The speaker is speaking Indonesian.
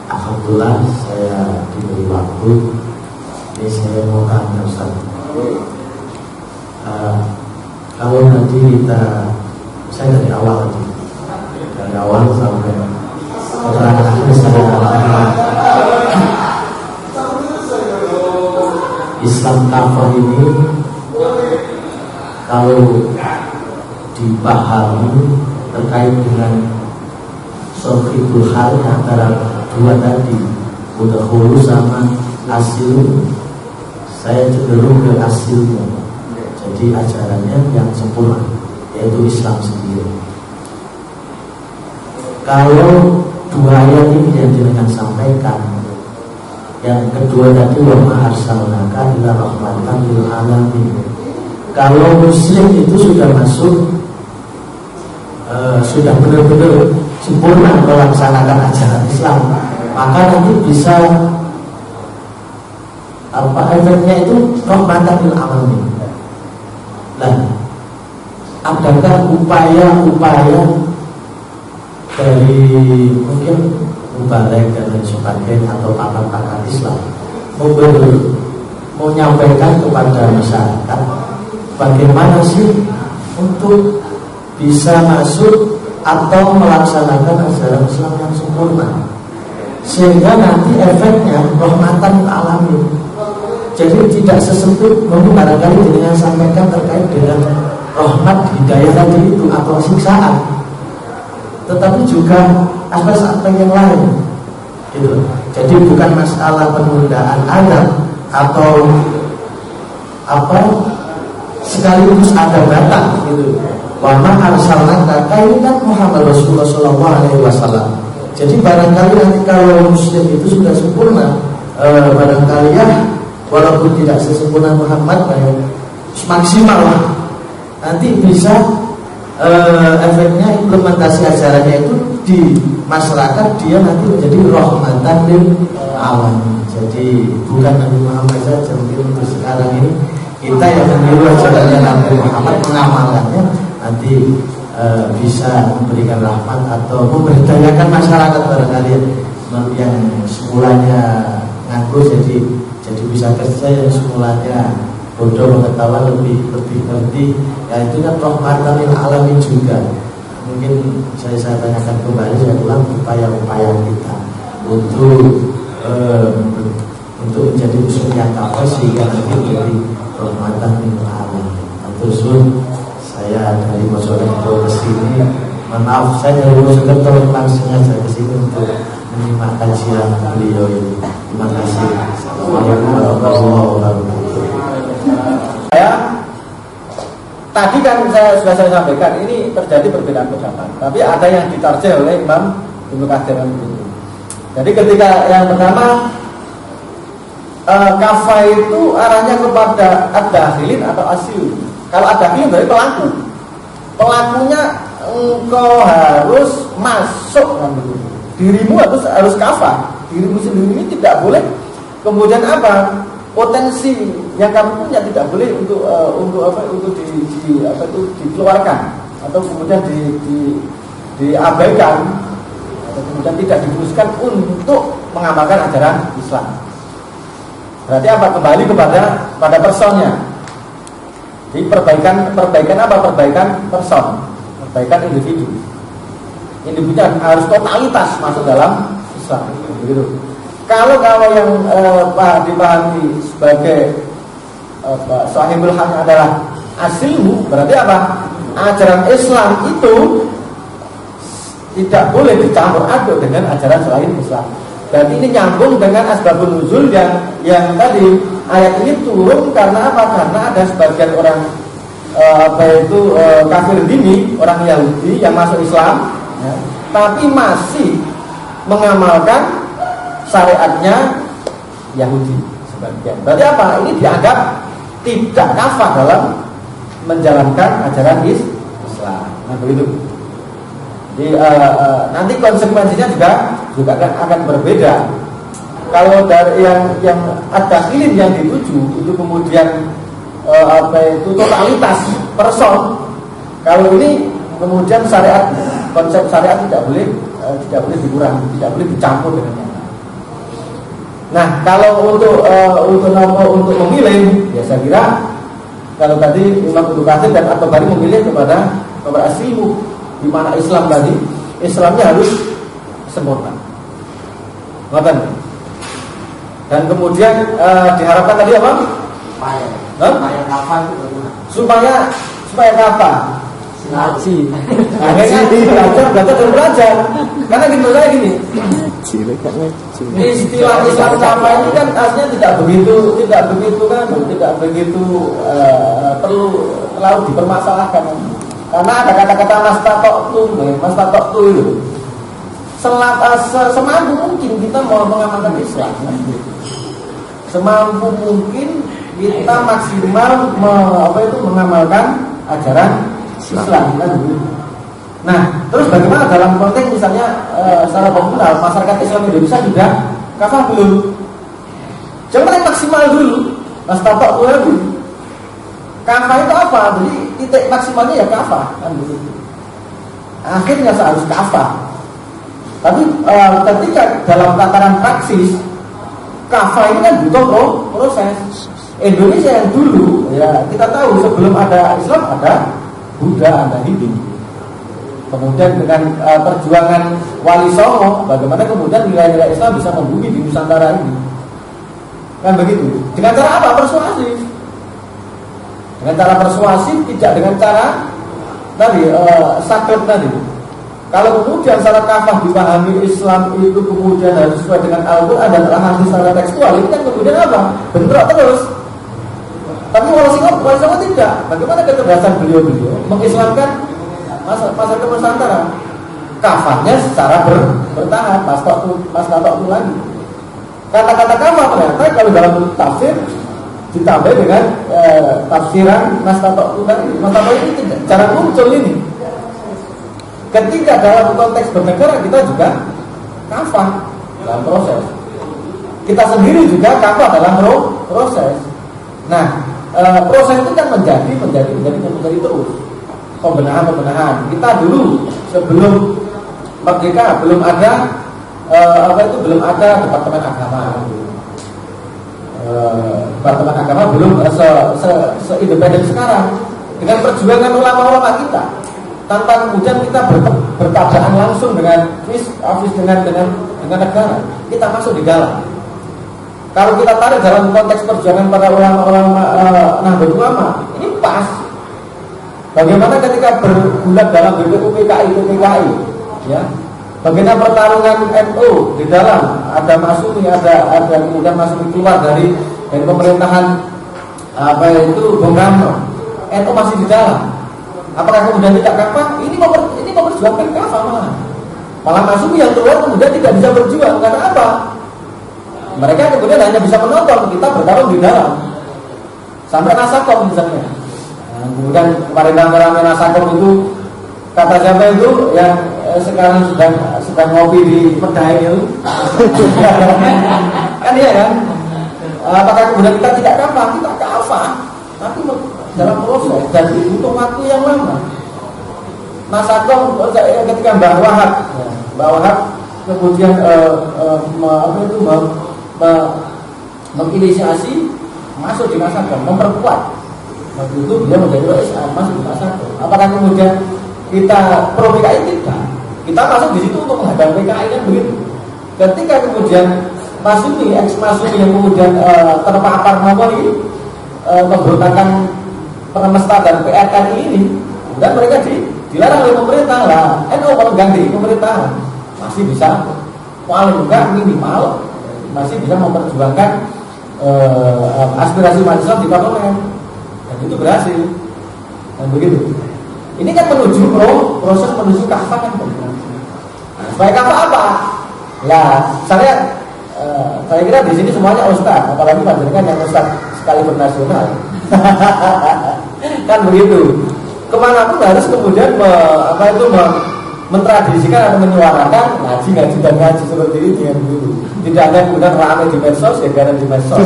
Alhamdulillah saya diberi waktu. Ini saya mau tanya Ustaz. Kalau nanti saya dari awal sampai keterangan akhir saya Islam kafir ini kalau dipahami terkait dengan sofibul hal antara dua tadi, mudahulu sama asil, saya cenderung ke asilnya. Jadi ajarannya yang sempurna, yaitu Islam sendiri. Kalau dua ayat ini yang dengan sampaikan, yang kedua tadi wa ma arsalnaka illa rahmatan lil alamin. Kalau muslim itu sudah masuk, sudah benar-benar sempurna melaksanakan ajaran Islam, maka nanti bisa efeknya itu rahmatan lil alamin. Nah, adakah upaya-upaya dari mungkin mubalek dan lain sebagainya atau pakar-pakar Islam menyampaikan kepada masyarakat bagaimana sih untuk bisa masuk atau melaksanakan ajaran Islam yang sempurna, sehingga nanti efeknya rahmatan alamin. Jadi tidak sesempit mungkin barangkali dengan sampaikan terkait dengan rahmat hidayah tadi itu atau siksaan, tetapi juga aspek-aspek yang lain gitu. Jadi bukan masalah penundaan adab atau sekaligus ada batas gitu. Wa ma arsalnaka, ini kan Muhammad Rasulullah sallallahu alaihi wasallam. Jadi barangkali nanti kalau muslim itu sudah sempurna, barangkali ya walaupun tidak sesempurna Muhammad, maksimal lah. Nanti bisa efeknya implementasi ajarannya itu di masyarakat, dia nanti menjadi rahmatan lil alamin. Jadi bukan Nabi Muhammad saja, mungkin untuk sekarang ini kita yang meniru ajarannya Nabi Muhammad, mengamalkannya, nanti bisa memberikan rahmat atau memberdayakan masyarakat barangkali yang semulanya nganggur jadi bisa kerja, yang semulanya bodoh pengetahuan lebih ngerti, ya itu kan rahmatan lil alamin juga. Mungkin saya tanyakan kembali, saya ulang upaya-upaya kita untuk menjadi musuh yang kafir sehingga nanti menjadi rahmatan lil alamin. Terus saya dari Mojokerto ke sini, maaf saya dari Mojokerto langsung saja ke sini untuk menyimak kajian beliau ini. Terima kasih. Assalamualaikum warahmatullahi wabarakatuh. Tadi kan sudah saya sampaikan, ini terjadi perbedaan pendapat, tapi ada yang ditarjih oleh Imam Ibnu Katsir itu. Jadi ketika yang pertama kafa itu arahnya kepada ad-dakhilin atau asyul. Kalau ad-dakhilin berarti pelaku. Pelakunya engkau harus masuk kan begitu. Dirimu harus kafa. Dirimu sendiri ini tidak boleh. Kemudian apa? Potensi yang kamu punya tidak boleh untuk dikeluarkan atau kemudian diabaikan atau kemudian tidak difungsikan untuk mengamalkan ajaran Islam. Berarti apa? Kembali pada personnya. Jadi perbaikan apa? Perbaikan person, perbaikan individu. Individu harus totalitas masuk dalam Islam, begitu. Kalau yang dipahami sebagai sahibul haq adalah asilmu, berarti apa? Ajaran Islam itu tidak boleh dicampur aduk dengan ajaran selain Islam. Berarti ini nyambung dengan asbabun nuzul yang tadi ayat ini turun karena apa? Karena ada sebagian orang kafir dini, orang Yahudi yang masuk Islam, ya, tapi masih mengamalkan syariatnya Yahudi sebagian. Berarti apa? Ini dianggap tidak kafah dalam menjalankan ajaran Islam. Nah begitu. Jadi nanti konsekuensinya juga akan berbeda. Kalau dari yang ad-dakhilin yang dituju itu kemudian totalitas person. Kalau ini kemudian syariat konsep syariat tidak boleh dikurangi, tidak boleh dicampur dengan yang lain. Nah, kalau untuk memilih, ya saya kira kalau tadi Imam Ibnu Katsir dan At-Tabari memilih kepada aslimu, di mana Islam tadi, Islamnya harus sempurna. Ngoten. Dan kemudian diharapkan tadi apa? Supaya kafah itu bagaimana? Supaya kafah. Ngaji. Akhirnya belajar dan belajar. Karena gitu saya gini. Istilah Islam kafah ini kan aslinya tidak begitu perlu terlalu dipermasalahkan. Karena ada kata-kata mastatoktu itu. Semampu mungkin kita mau mengamalkan Islam. Semampu mungkin kita maksimal mengamalkan ajaran Islam kan. Nah, terus bagaimana dalam konteks misalnya secara komunal masyarakat Islam Indonesia sudah kafah belum? Jangan yang maksimal dulu, mastatoktu dulu. Kafah itu apa? Jadi titik maksimalnya ya kafah kan begitu. Akhirnya seharus kafah. Tapi ketika dalam tataran praksis kafah ini kan butuh proses. Indonesia yang dulu ya kita tahu sebelum ada Islam ada Buddha, ada Hindu. Kemudian dengan perjuangan Wali Songo, bagaimana kemudian nilai-nilai Islam bisa membumi di Nusantara ini? Kan begitu. Dengan cara apa? Persuasif. Dengan cara persuasif, tidak dengan cara tadi sakit tadi. Kalau kemudian secara kafah dipahami Islam itu kemudian harus sesuai dengan Al-Quran dan hadis secara tekstual, ini kan kemudian apa? Bentrok terus. Tapi Wali Songo tidak. Bagaimana kecerdasan beliau mengislamkan masyarakat Nusantara? Kafahnya secara bertahap, mastatoktu lagi. Kata-kata kafah ternyata kalau dalam tafsir ditambah dengan tafsiran mastatoktu tadi. Mastatoktu ini tidak jarang muncul ini. Ketika dalam konteks bernegara kita juga kafah dalam proses. Kita sendiri juga kafah dalam proses. Nah, proses itu kan menjadi terus pembenahan. Kita dulu sebelum merdeka belum ada belum ada departemen agama. Departemen agama belum se-independen sekarang. Dengan perjuangan ulama-ulama kita, tanpa kemudian kita bertabrakan langsung dengan negara, kita masuk di dalam. Kalau kita tarik dalam konteks perjuangan para ulama-ulama Nahdlatul Ulama, ini pas. Bagaimana ketika bergulat dalam BPUPKI, ya, bagaimana pertarungan NU di dalam ada Masyumi, ada kemudian Masyumi keluar dari pemerintahan Bung Karno, NU masih di dalam. Apakah kemudian tidak kafah? Ini memperjuangkan kafah malah Masyumi yang keluar kemudian tidak bisa berjuang karena apa? Mereka kemudian hanya bisa menonton, kita bertarung di dalam. Sampai Nasakom misalnya. Nah, kemudian kemarin rame-rame Nasakom itu kata siapa itu yang sekarang sedang ngopi di Medai itu. Kan iya kan? Apakah kemudian kita tidak kafah? Kita kafah. Tapi dalam proses dan butuh waktu yang lama. Nasakom ketika Mbah Wahab kemudian menginisiasi masuk di Nasakom, memperkuat. Waktu itu dia menjadi OSA masuk di Nasakom. Apakah kemudian kita pro PKI? Tidak. Kita masuk di situ untuk menghadang PKI kan begitu. Ketika kemudian ex-Masyumi yang kemudian terpapar pemberontakan Permesta dan PRNI ini, dan mereka dilarang oleh pemerintah lah. NU kalau ganti pemerintahan masih bisa paling enggak minimal masih bisa memperjuangkan aspirasi umat Islam di parlemen, dan itu berhasil. Dan begitu. Ini kan menuju proses menuju kafah kan. Nah, supaya kafah apa? Lah, saya kira di sini semuanya ustaz, apalagi panjenengan yang ustaz sekali bernasional. Kan begitu. Kemanapun harus kemudian mentradisikan atau menyuarakan ngaji seperti ini dengan begitu. Tidak ada kemudian ramai di medsos, ya karena di medsos.